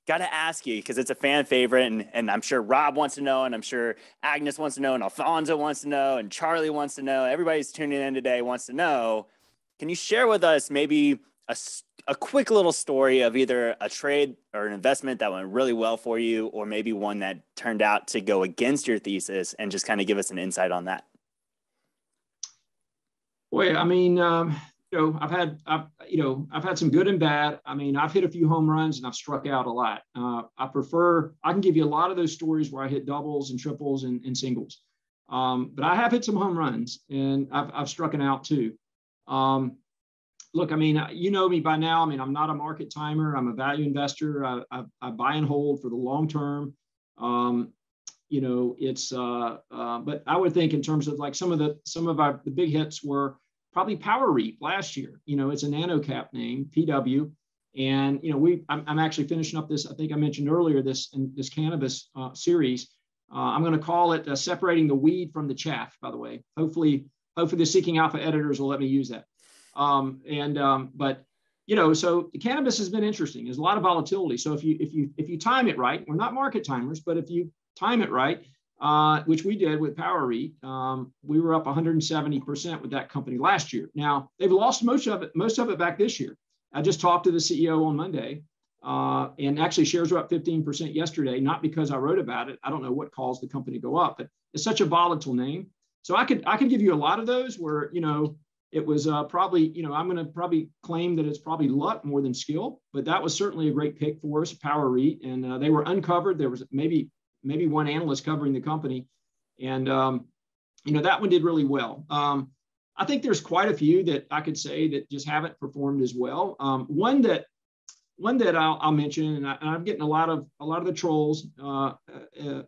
got to ask you because it's a fan favorite, and I'm sure Rob wants to know, and I'm sure Agnes wants to know, and Alfonso wants to know, and Charlie wants to know. Everybody's tuning in today wants to know. Can you share with us maybe a quick little story of either a trade or an investment that went really well for you, or maybe one that turned out to go against your thesis, and just kind of give us an insight on that? Boy, I mean, I've had some good and bad. I mean, I've hit a few home runs and I've struck out a lot. I can give you a lot of those stories where I hit doubles and triples and singles. But I have hit some home runs and I've struck out too. Look, I mean, you know me by now. I mean, I'm not a market timer. I'm a value investor. I buy and hold for the long term. But I would think in terms of like some of the big hits were probably Power REIT last year. It's a nano cap name, PW. And, I'm actually finishing up this, I think I mentioned earlier, this cannabis series. I'm going to call it Separating the Weed from the Chaff, by the way. Hopefully the Seeking Alpha editors will let me use that. So the cannabis has been interesting. There's a lot of volatility. So if you time it right, we're not market timers, but if you time it right, which we did with Power REIT, we were up 170% with that company last year. Now they've lost most of it back this year. I just talked to the CEO on Monday, and actually shares were up 15% yesterday. Not because I wrote about it. I don't know what caused the company to go up, but it's such a volatile name. So I could give you a lot of those where it was probably, I'm going to probably claim that it's probably luck more than skill, but that was certainly a great pick for us, Power REIT, and they were uncovered. There was maybe one analyst covering the company, and that one did really well. I think there's quite a few that I could say that just haven't performed as well. One that I'll mention, and I'm getting a lot of the trolls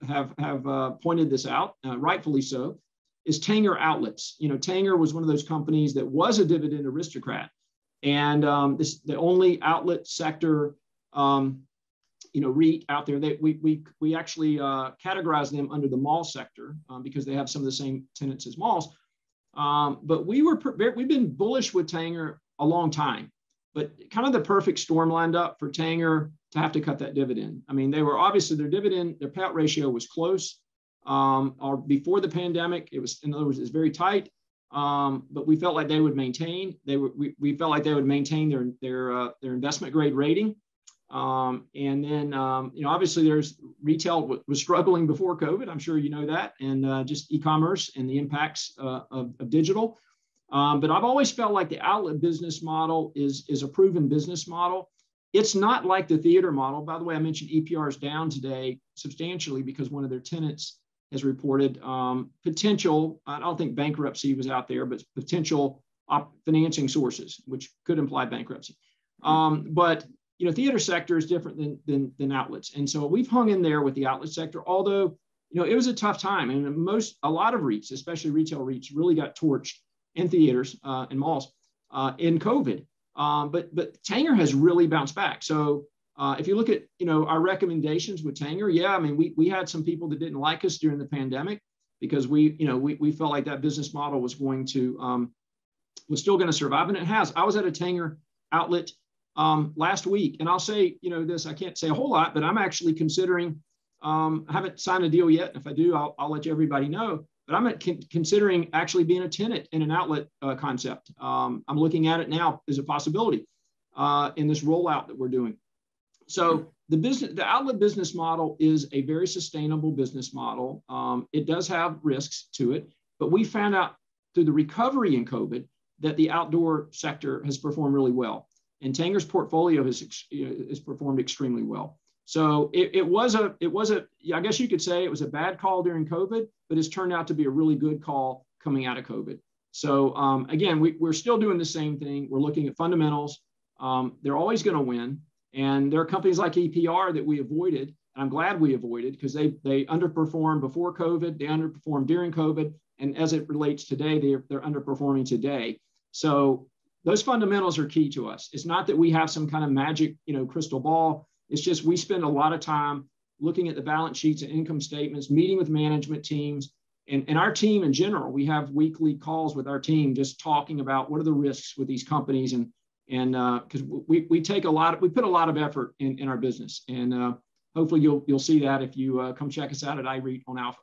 have pointed this out, rightfully so, is Tanger Outlets. Tanger was one of those companies that was a dividend aristocrat, and the only outlet sector REIT out there. That we actually categorize them under the mall sector because they have some of the same tenants as malls. But we've been bullish with Tanger a long time, but kind of the perfect storm lined up for Tanger to have to cut that dividend. I mean, they were obviously their payout ratio was close, or before the pandemic, it was, in other words, it's very tight. But we felt like they would maintain. We felt like they would maintain their investment grade rating. And then, obviously there's retail was struggling before COVID. I'm sure you know that, and just e-commerce and the impacts of digital. But I've always felt like the outlet business model is a proven business model. It's not like the theater model. By the way, I mentioned EPR is down today substantially because one of their tenants has reported potential, I don't think bankruptcy was out there, but potential financing sources, which could imply bankruptcy. But theater sector is different than outlets. And so we've hung in there with the outlet sector, although, it was a tough time. And a lot of REITs, especially retail REITs, really got torched in theaters and malls in COVID. But Tanger has really bounced back. So if you look at, our recommendations with Tanger, yeah, I mean, we had some people that didn't like us during the pandemic because we felt like that business model was was still going to survive. And it has. I was at a Tanger outlet last week, and I'll say, this, I can't say a whole lot, but I'm actually considering, I haven't signed a deal yet. If I do, I'll let everybody know, but I'm considering actually being a tenant in an outlet concept. I'm looking at it now as a possibility in this rollout that we're doing. So the outlet business model is a very sustainable business model. It does have risks to it, but we found out through the recovery in COVID that the outdoor sector has performed really well. And Tanger's portfolio has performed extremely well. So it was I guess you could say it was a bad call during COVID, but it's turned out to be a really good call coming out of COVID. So again, we're still doing the same thing. We're looking at fundamentals. They're always going to win. And there are companies like EPR that we avoided. And I'm glad we avoided because they underperformed before COVID. They underperformed during COVID. And as it relates today, they're underperforming today. So those fundamentals are key to us. It's not that we have some kind of magic, crystal ball. It's just we spend a lot of time looking at the balance sheets and income statements, meeting with management teams, and our team in general. We have weekly calls with our team just talking about what are the risks with these companies and And because we take we put a lot of effort in our business, and hopefully you'll see that if you come check us out at iREIT on Alpha.